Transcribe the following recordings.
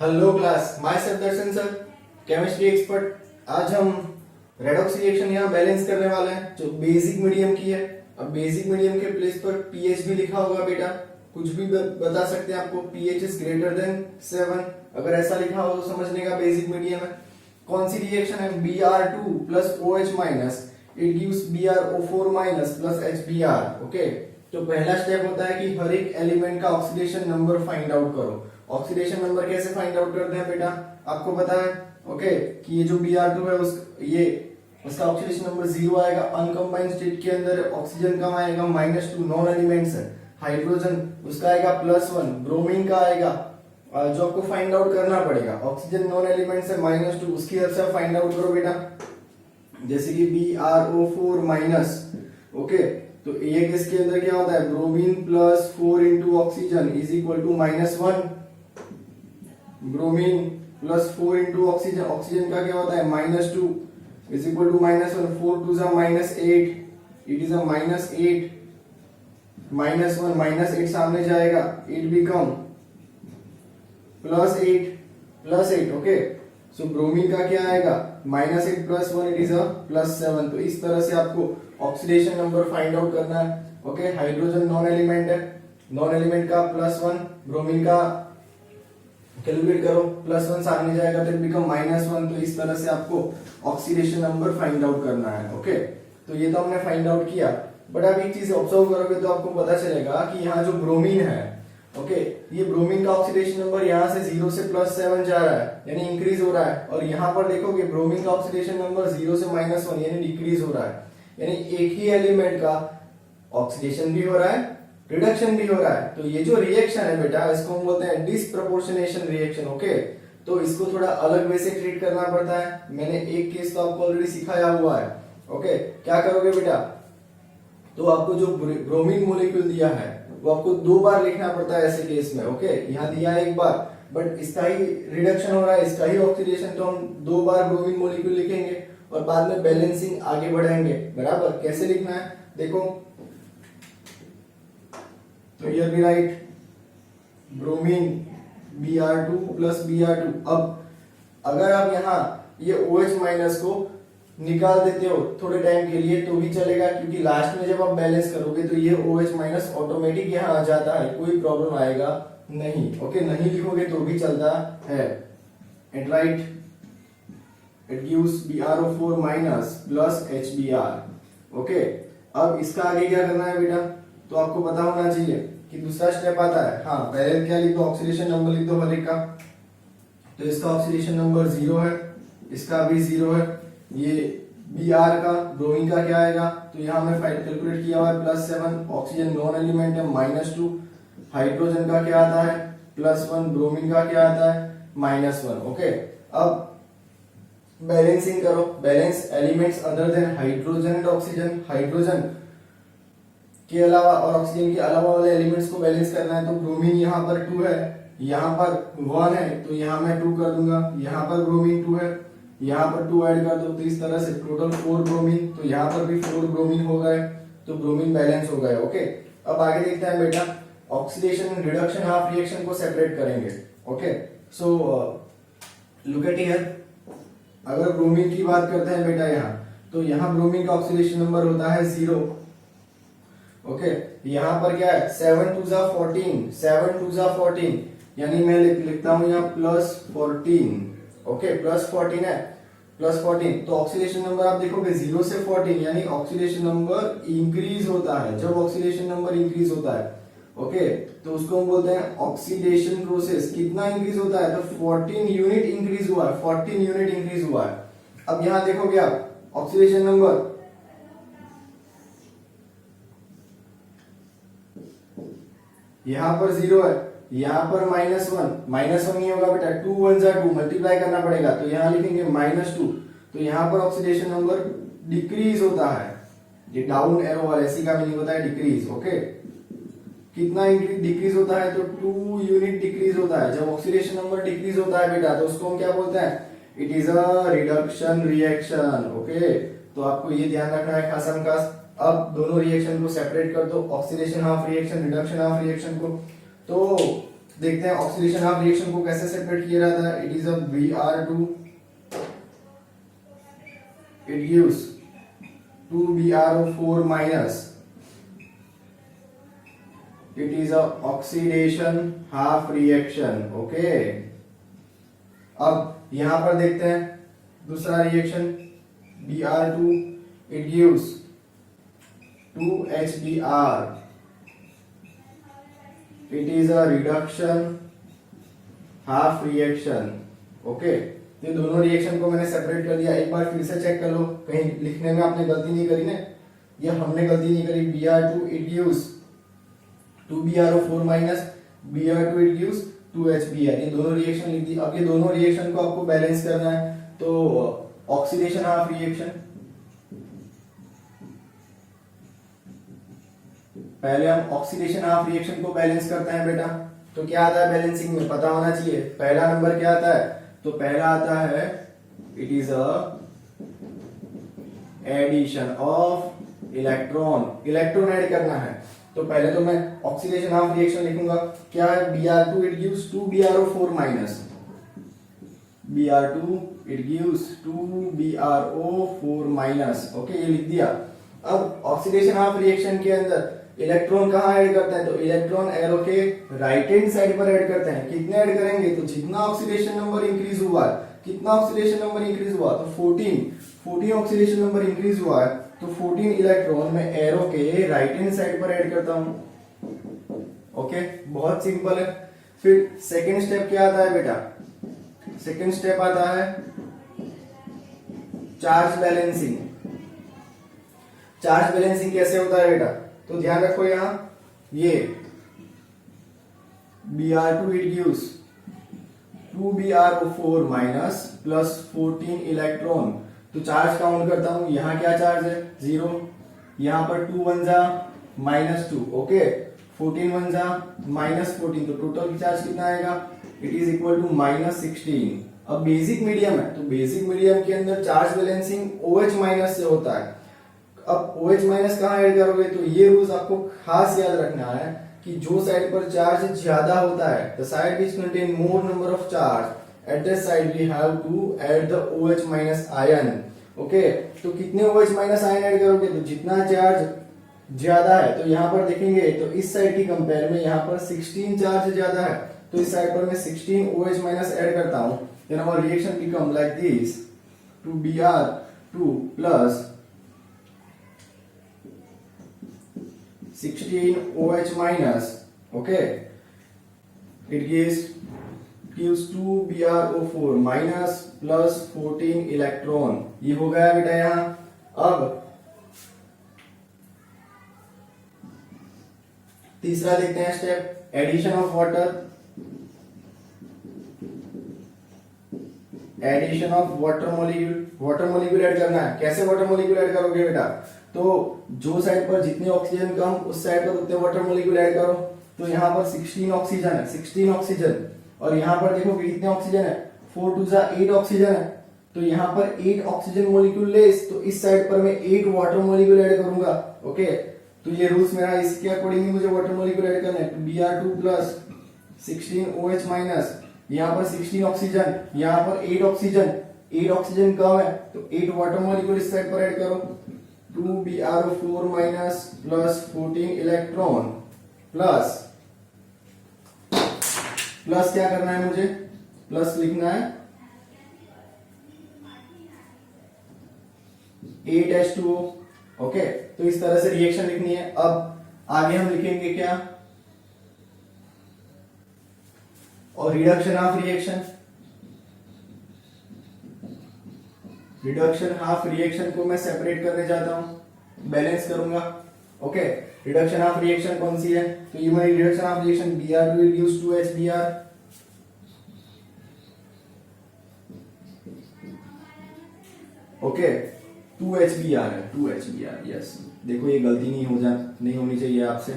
Hello class, my self Darshan sir, chemistry expert. आज हम redox reaction यहाँ balance करने वाले हैं जो बेसिक मीडियम की है। अब बेसिक मीडियम के प्लेस पर पीएच भी लिखा होगा बेटा, कुछ भी बता सकते हैं आपको। पीएच इज ग्रेटर देन 7, अगर ऐसा लिखा हो तो समझने का बेसिक मीडियम है। कौन सी रिएक्शन है? Br2 plus OH minus it gives BrO4 minus plus HBr। Okay, तो पहला स्टेप होता है कि हर एक एलिमेंट का ऑक्सीडेशन नंबर फाइंड आउट करो। ऑक्सीडेशन नंबर कैसे फाइंड आउट करते हैं बेटा, आपको पता है। ओके, कि ये जो Br2 है उसका ऑक्सीडेशन नंबर 0 आएगा। अनकंबाइंड स्टेट के अंदर ऑक्सीजन का आएगा -2, नॉन एलिमेंट्स है। हाइड्रोजन उसका आएगा +1, ब्रोमीन का आएगा जो आपको फाइंड आउट करना पड़ेगा। ऑक्सीजन नॉन एलिमेंट्स है -2, उसकी हेल्प से फाइंड आउट करो बेटा। जैसे कि BrO4 माइनस। ओके, तो ये किसके अंदर क्या होता है? Bromine plus 4 into oxygen is equal to -1। Bromine plus 4 into oxygen, oxygen का क्या होता है? -2 इज इक्वल टू -1। 4 टू ज़ा -8, इट इज अ -8। -1 -8 सामने जाएगा, it become +8। Okay, so bromine का क्या आएगा? -8 + 1 इट इज अ +7। तो इस तरह से आपको ऑक्सीडेशन नंबर फाइंड आउट करना है। ओके, हाइड्रोजन नॉन एलिमेंट है, नॉन एलिमेंट का +1, ब्रोमीन का कैलकुलेट करो, +1 सामने जाएगा तो बिकम -1। तो इस तरह से आपको ऑक्सीडेशन नंबर फाइंड आउट करना है। ओके, तो ये तो हमने फाइंड आउट किया, बट आप एक चीज ऑब्जर्व करोगे तो आपको पता चलेगा कि यहाँ जो ब्रोमीन है, ओके, ये ब्रोमीन का ऑक्सीडेशन नंबर यहाँ से 0 से +7 जा रहा है, यानी इंक्रीज हो रहा है। और यहाँ पर देखोगे ब्रोमीन का ऑक्सीडेशन नंबर 0 से -1 यानी डिक्रीज हो रहा है। यानी एक ही एलिमेंट का ऑक्सीडेशन भी हो रहा है, रिडक्शन भी हो रहा है। तो ये जो रिएक्शन है बेटा, इसको हम बोलते हैं डिसप्रपोर्शनेशन रिएक्शन। ओके, तो इसको थोड़ा अलग वे से ट्रीट करना पड़ता है। मैंने एक केस तो आपको ऑलरेडी सिखाया हुआ है। ओके, क्या करोगे बेटा, तो आपको जो ब्रोमीन मोलिक्यूल दिया है वो आपको 2 बार लिखना पड़ता है ऐसे केस में। ओके, यहाँ दिया है 1 बार, बट इसका ही रिडक्शन हो रहा है, इसका ही ऑक्सीडेशन, तो हम 2 बार ब्रोमीन मोलिक्यूल लिखेंगे और बाद में बैलेंसिंग आगे बढ़ाएंगे। बराबर, कैसे लिखना है देखो, तो here we write bromine Br2 plus Br2। अब अगर आप यहाँ ये OH माइनस को निकाल देते हो थोड़े टाइम के लिए तो भी चलेगा, क्योंकि लास्ट में जब आप बैलेंस करोगे तो ये OH माइनस ऑटोमेटिक यहाँ आ जाता है, कोई प्रॉब्लम आएगा नहीं। ओके, नहीं लिखोगे तो भी चलता है। And right it gives BrO4 minus plus HBr। Okay, अब इसका आगे क्या करना है बेटा, तो आपको पता होना चाहिए कि दूसरा स्टेप आता है। हाँ, पहले क्या लिख दो, ऑक्सीडेशन नंबर लिख दो हर एक का। तो इसका ऑक्सीडेशन नंबर 0 है, इसका भी 0 है। ये Br का, ब्रोमीन का क्या आएगा, तो यहाँ हमने कैलकुलेट किया हुआ है +7। ऑक्सीजन नॉन एलिमेंट है -2। हाइड्रोजन का क्या आता है? +1। ब्रोमीन का क्या आता है? -1। ओके, अब बैलेंसिंग करो, balance elements other than hydrogen and oxygen. Hydrogen के अलावा और ऑक्सीजन के अलावा वाले एलिमेंट्स को बैलेंस करना है। तो ब्रोमीन यहाँ पर 2 है, यहाँ पर 1 है, तो यहाँ मैं 2 कर दूंगा। यहाँ पर ब्रोमीन 2 है, यहाँ पर 2 ऐड कर दो, तो इस तरह से टोटल 4 ब्रोमीन। तो यहाँ पर भी 4 ब्रोमीन हो गए, तो ब्रोमीन बैलेंस हो गए। ओके, अब आगे देखते हैं बेटा, oxidation and reduction half reaction को सेपरेट करेंगे। Okay, so look at here, अगर ब्रोमीन की बात करते हैं बेटा यहाँ, तो यहाँ ब्रोमीन का ऑक्सीडेशन नंबर होता है 0। ओके, यहाँ पर क्या है? 7 टू ज़ा 14, 7 टू ज़ा 14, यानी मैं लिखता हूं यहाँ +14। ओके, +14 है, +14। तो ऑक्सीडेशन नंबर आप देखोगे 0 से 14, यानी ऑक्सीडेशन नंबर इंक्रीज होता है। जब ऑक्सीडेशन नंबर इंक्रीज होता है, ओके, तो उसको हम बोलते हैं ऑक्सीडेशन प्रोसेस। कितना इंक्रीज होता है? तो 14 यूनिट इंक्रीज हुआ है, 14 यूनिट इंक्रीज हुआ है। अब यहाँ देखोगे आप ऑक्सीडेशन नंबर यहाँ पर 0 है, यहाँ पर -1 नहीं होगा बेटा, 2 1 जा 2 मल्टीप्लाई करना पड़ेगा, तो यहाँ लिखेंगे -2। तो यहाँ पर ऑक्सीडेशन नंबर डिक्रीज होता है, ये डाउन एरो वाला इसी का मीनिंग होता है डिक्रीज। ओके, कितना डिक्रीज होता है? तो 2 यूनिट डिक्रीज होता है। जब ऑक्सीडेशन नंबर डिक्रीज होता है बेटा, तो उसको हम क्या बोलते हैं? It is a reduction reaction. Okay, तो आपको ये ध्यान रखना है खासम खास। अब दोनों रिएक्शन को सेपरेट कर दो, oxidation half reaction, reduction half reaction को। तो देखते हैं ऑक्सीडेशन हाफ रिएक्शन को कैसे सेपरेट किया जाता है। It is a Br2, it gives 2BrO4 minus, it is a oxidation half reaction। Okay, अब यहां पर देखते हैं दूसरा reaction Br2, it gives 2HBr, it is a reduction half reaction। Okay, ये दोनों रिएक्शन को मैंने सेपरेट कर दिया। एक बार फिर से चेक कर लो, कहीं लिखने में आपने गलती नहीं करी ना, ये हमने गलती नहीं करी। Br2 it gives 2BrO4 minus, Br2 it gives 2HBr, ये दोनों रिएक्शन लिख दी। अब ये दोनों रिएक्शन को आपको बैलेंस करना है, तो ऑक्सीडेशन हाफ रिएक्शन, पहले हम ऑक्सीडेशन हाफ रिएक्शन को बैलेंस करते हैं बेटा। तो क्या आता है बैलेंसिंग में, पता होना चाहिए। पहला नंबर क्या आता है, तो पहला आता है it is a addition of electron, electron add करना है। तो पहले तो मैं ऑक्सीडेशन हाफ रिएक्शन लिखूंगा, क्या है Br2 it gives 2BrO4 minus, Br2 it gives 2BrO4 minus। Okay, ये लिख दिया। अब ऑक्सीडेशन हाफ रिएक्शन के अंदर इलेक्ट्रॉन कहाँ ऐड करते हैं, तो इलेक्ट्रॉन एरो के राइट हैंड साइड पर ऐड करते हैं। कितने ऐड करेंगे, तो जितना ऑक्सीडेशन नंबर इंक्रीज हुआ है, कितना ऑक्सीडेशन नंबर इंक्रीज हुआ, तो 14 ऑक्सीडेशन नंबर इंक्रीज हुआ है, तो 14 इलेक्ट्रॉन मैं एरो के राइट हैंड साइड पर ऐड करता हूं। ओके, बहुत सिंपल है। फिर सेकेंड स्टेप क्या आता है बेटा, सेकेंड स्टेप आता है चार्ज बैलेंसिंग। चार्ज बैलेंसिंग कैसे होता है बेटा, तो ध्यान रखो यहां ये Br2 it gives 2BrO4 minus plus 14 electron. तो चार्ज काउंट करता हूं, यहां क्या चार्ज है 0, यहां पर 2 1 जा -2, ओके 14 1 जा -14, तो टोटल चार्ज कितना आएगा, इट इज इक्वल टू -16। अब बेसिक मीडियम है, तो बेसिक मीडियम के अंदर चार्ज बैलेंसिंग OH माइनस से होता है। अब OH माइनस कहाँ ऐड करोगे, तो ये रूल्स आपको खास याद रखना है कि जो साइड पर चार्ज ज्यादा होता है, the side which contain more number of charge, at that side we have to add the OH minus ion. Okay, तो कितने OH माइनस आयन ऐड करोगे, तो जितना चार्ज ज्यादा है, तो यहाँ पर देखेंगे तो इस साइड की कंपेयर में यहाँ पर 16 चार्ज ज्यादा है, तो इस साइड पर मैं 16 OH माइनस ऐड करता हूं। Then our reaction become like this, 2Br2 plus 16 OH minus, okay, it gives 2BrO4 minus plus 14 electron. ये हो गया बेटा यहां। अब तीसरा देखते हैं step, addition of water. Addition of water molecule, water molecule add करना है। कैसे वाटर मॉलिक्यूल ऐड करोगे बेटा, तो जो साइड पर जितनी ऑक्सीजन कम, उस साइड पर उतने वाटर मॉलिक्यूल ऐड करो। तो यहाँ पर 16 ऑक्सीजन है, 16 ऑक्सीजन, और यहाँ पर देखो कितने ऑक्सीजन है, 4 2 8 ऑक्सीजन है, तो यहाँ पर 8 ऑक्सीजन मॉलिक्यूल लेस, तो इस साइड पर मैं 8 वाटर मॉलिक्यूल ऐड करूंगा। ओके, तो ये रूल्स मेरा इसके अकॉर्डिंग मुझे वाटर मॉलिक्यूल ऐड करना है। तो Br2 प्लस 16 OH माइनस, यहाँ पर 16 ऑक्सीजन, यहाँ पर 8 ऑक्सीजन, 8 ऑक्सीजन कम है, तो 8 वाटर मॉलिक्यूल इस साइड पर ऐड करो। 2BrO4 minus plus 14 electron plus क्या करना है मुझे, प्लस लिखना है 8H2O। ओके, तो इस तरह से रिएक्शन लिखनी है। अब आगे हम लिखेंगे क्या, और reduction of reaction. Reduction half reaction को मैं सेपरेट करने जाता हूं, बैलेंस करूंगा। ओके, रिडक्शन हाफ रिएक्शन कौन सी है, तो ये मेरी reduction half reaction Br2 gives 2HBr, okay 2HBr है, 2HBr, यस। देखो ये गलती नहीं होनी चाहिए आपसे।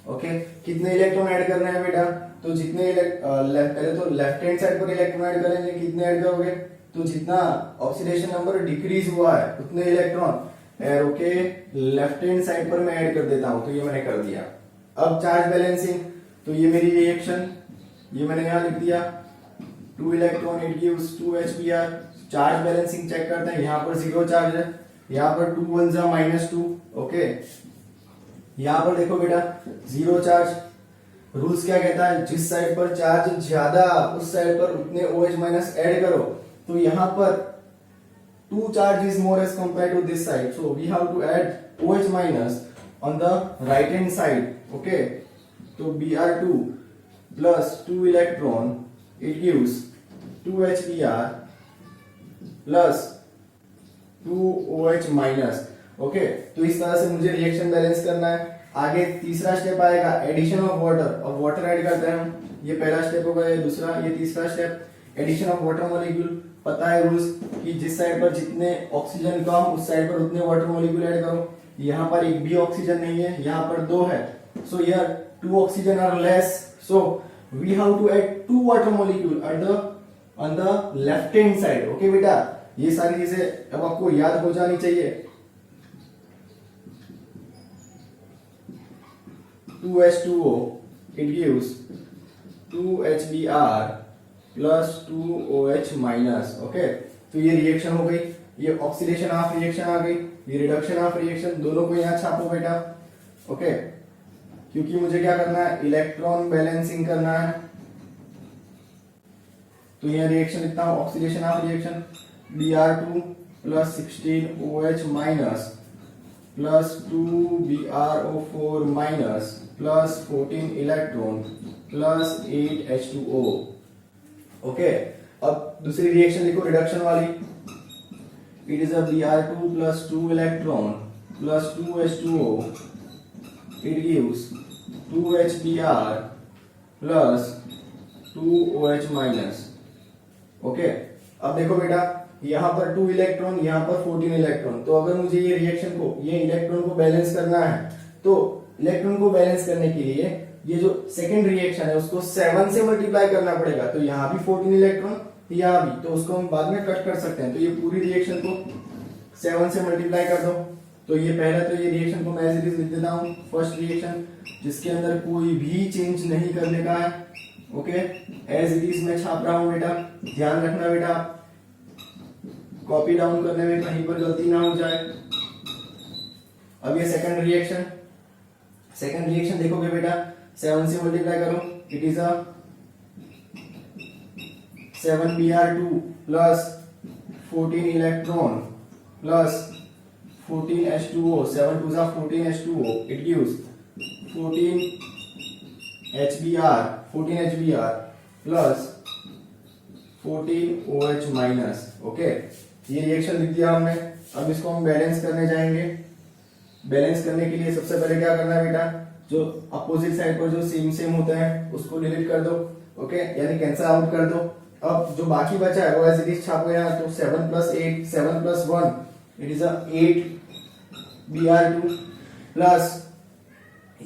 ओके, कितने इलेक्ट्रॉन ऐड करना है बेटा, तो जितने पहले तो लेफ्ट हैंड साइड पर इलेक्ट्रॉन ऐड करेंगे, कितने ऐड करोगे, तो जितना ऑक्सीडेशन नंबर डिक्रीज हुआ है उतने इलेक्ट्रॉन एरो के लेफ्ट हैंड साइड पर मैं ऐड कर देता हूं। तो ये मैंने कर दिया। अब चार्ज बैलेंसिंग, तो ये मेरी रिएक्शन ये मैंने यहाँ लिख दिया 2 electron it gives 2 HBr। Charge balancing check करते हैं, यहाँ पर 0 चार्ज है, यहाँ पर 2 1 जा -2। ओके, यहाँ पर देखो बेटा 0 चार्ज। रूल्स क्या कहता है, जिस साइड पर चार्ज ज्यादा उस साइड पर उतने OH माइनस ऐड करो। तो यहाँ पर 2 charge is more as compared to this side, so we have to add OH minus on the right hand side. Okay, so Br2 plus 2 electron it gives 2 HBr plus 2 OH minus. Okay, तो इस तरह से मुझे reaction balance करना है। आगे तीसरा step आएगा एडिशन ऑफ वाटर। अब वाटर ऐड करते हैं हम, ये पहला स्टेप होगा, ये दूसरा, ये तीसरा step addition of water molecule. पता है रूल्स कि जिस साइड पर जितने ऑक्सीजन कम उस साइड पर उतने वाटर मॉलिक्यूल ऐड करो। यहाँ पर एक भी ऑक्सीजन नहीं है, यहाँ पर 2 है, so here 2 oxygen are less, so we have to add 2 water molecule at the on the left hand side. Okay बेटा, ये सारी चीजें अब आपको याद हो जानी चाहिए। 2H2O it gives 2 HBr plus 2 OH minus. Okay, तो ये रिएक्शन हो गई, ये ऑक्सीडेशन ऑफ रिएक्शन आ गई, ये रिडक्शन ऑफ रिएक्शन, दोनों को यहाँ छापो बेटा। ओके, क्योंकि मुझे क्या करना है, इलेक्ट्रॉन बैलेंसिंग करना है। तो यहाँ रिएक्शन लिखता हूँ, oxidation of reaction Br2 plus 16 OH minus plus 2 BrO4 minus plus 14 electron plus 8 H2O। Okay, अब दूसरी रिएक्शन लिखो रिडक्शन वाली। It is a Br2 plus 2 electron plus 2 H2O it gives 2 HBr plus 2 OH minus. Okay, अब देखो बेटा यहाँ पर 2 electron, यहाँ पर 14 इलेक्ट्रॉन। तो अगर मुझे ये रिएक्शन को, ये इलेक्ट्रॉन को बैलेंस करना है, तो इलेक्ट्रॉन को बैलेंस करने के लिए ये जो सेकंड रिएक्शन है उसको 7 से मल्टीप्लाई करना पड़ेगा। तो यहाँ भी 14 इलेक्ट्रॉन, यहाँ भी, तो उसको हम बाद में कट कर सकते हैं। तो ये पूरी रिएक्शन को 7 से मल्टीप्लाई कर दो। तो ये पहला, तो ये रिएक्शन को मैं एज इट इज लिख देता हूँ, फर्स्ट रिएक्शन जिसके अंदर कोई भी चेंज नहीं करने का है। ओके, एज इट इज मैं छाप रहा हूँ बेटा, ध्यान रखना बेटा, कॉपी डाउन करने में कहीं पर गलती ना हो जाए। अब ये सेकंड रिएक्शन देखोगे बेटा, 7 से मल्टीप्लाई करो, it is a 7 Br2 plus 14 electron plus 14 H2O, 7 2 जा 14 H2O, it gives 14 HBr plus 14 OH minus. Okay, ये रिएक्शन लिख दिया हमने। अब इसको हम बैलेंस करने जाएंगे। बैलेंस करने के लिए सबसे पहले क्या करना है बेटा, जो अपोजिट साइड पर जो सेम होता है उसको डिलीट कर दो। ओके, यानी कैंसिल आउट कर दो। अब जो बाकी बचा है वो एज इट इज छापो यहाँ। तो 7 plus 8, 7 plus 1 it is 8 Br2 plus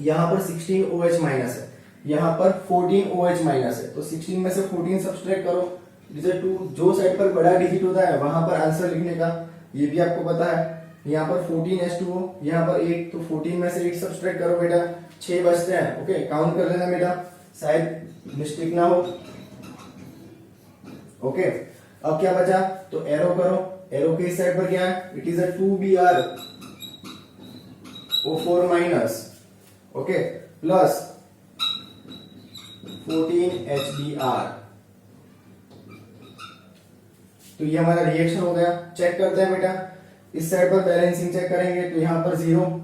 यहाँ पर 16 OH माइनस है, यहाँ पर 14 OH माइनस है। तो 16 में से 14 सब्सट्रैक्ट करो, इट इज 2। जो साइड पर बड़ा डिजिट होता है वहां पर आंसर लिखने का, ये भी आपको पता है। यहाँ पर 14 H2O, यहाँ पर 8, तो 14 में से 8 सब्सट्रैक्ट करो बेटा, 6 बचते हैं। ओके, काउंट कर लेना बेटा, शायद मिस्टेक ना हो। ओके, अब क्या बचा, तो एरो करो। एरो के इस साइड पर क्या है, it is 2 BrO4 minus, okay, plus 14 HBr। तो ये हमारा रिएक्शन हो गया। चेक करते हैं बेटा, इस साइड पर बैलेंसिंग चेक करेंगे। तो यहाँ पर 0,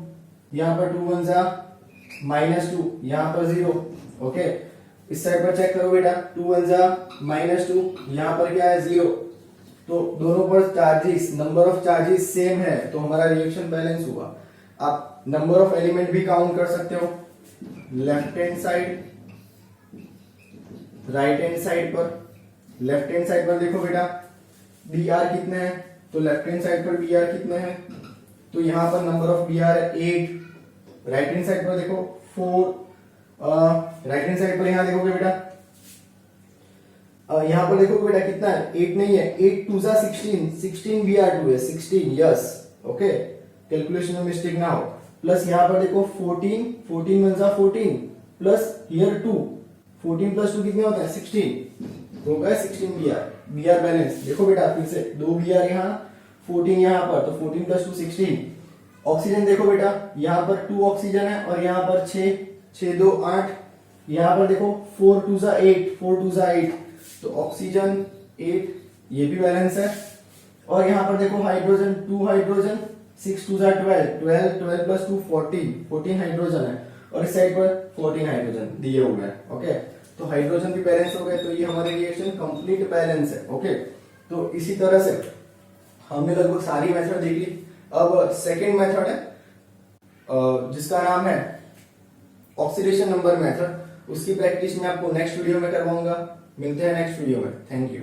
यहाँ पर 2 1 जा -2, यहाँ पर 0। ओके, इस साइड पर चेक करो बेटा, 2 1 जा -2, यहाँ पर क्या है 0। तो दोनों पर charges, number of charges same है, तो हमारा रिएक्शन बैलेंस हुआ। आप नंबर ऑफ एलिमेंट भी काउंट कर सकते हो, left hand side, right hand side पर। लेफ्ट हैंड साइड पर देखो बेटा Br कितने हैं, तो लेफ्ट हैंड साइड पर Br कितने हैं, तो यहाँ पर नंबर ऑफ Br है 8। राइट हैंड साइड पर देखो 4। राइट हैंड साइड पर यहाँ देखोगे बेटा, यहाँ पर देखो बेटा कितना है, 8 नहीं है, 8 2 जा 16, 16 Br2 है, 16, यस। ओके, कैलकुलेशन में मिस्टेक ना हो। प्लस यहाँ पर देखो 14, 14 1 जा 14 प्लस हियर 2, 14 प्लस 2 कितने होते हैं 16, तो गए 16 बी आर बैलेंस। देखो बेटा फिर से 2 बी आर यहाँ 14 यहाँ पर, तो 14 प्लस 2 16। ऑक्सीजन देखो बेटा यहाँ पर 2 ऑक्सीजन है और यहाँ पर 6 6 2 8, यहाँ पर देखो 4 2 जा 8 4 2 जा 8, तो ऑक्सीजन 8 ये भी बैलेंस है। और यहाँ पर देखो हाइड्रोजन 2 हाइड्रोजन 6 2 जा 12 12 12 प्लस 2 14 14 हाइड्रोजन है और इस साइड पर 14 हाइड्रोजन दिए हुए हैं। ओके, तो हाइड्रोजन भी बैलेंस हो गए, तो ये हमारे रिएक्शन कंप्लीट बैलेंस है। ओके, तो इसी तरह से हमने लगभग सारी मेथड देख ली। अब सेकेंड मेथड है जिसका नाम है ऑक्सीडेशन नंबर मेथड। उसकी प्रैक्टिस मैं आपको नेक्स्ट वीडियो में करवाऊंगा। मिलते हैं नेक्स्ट वीडियो में। Thank you.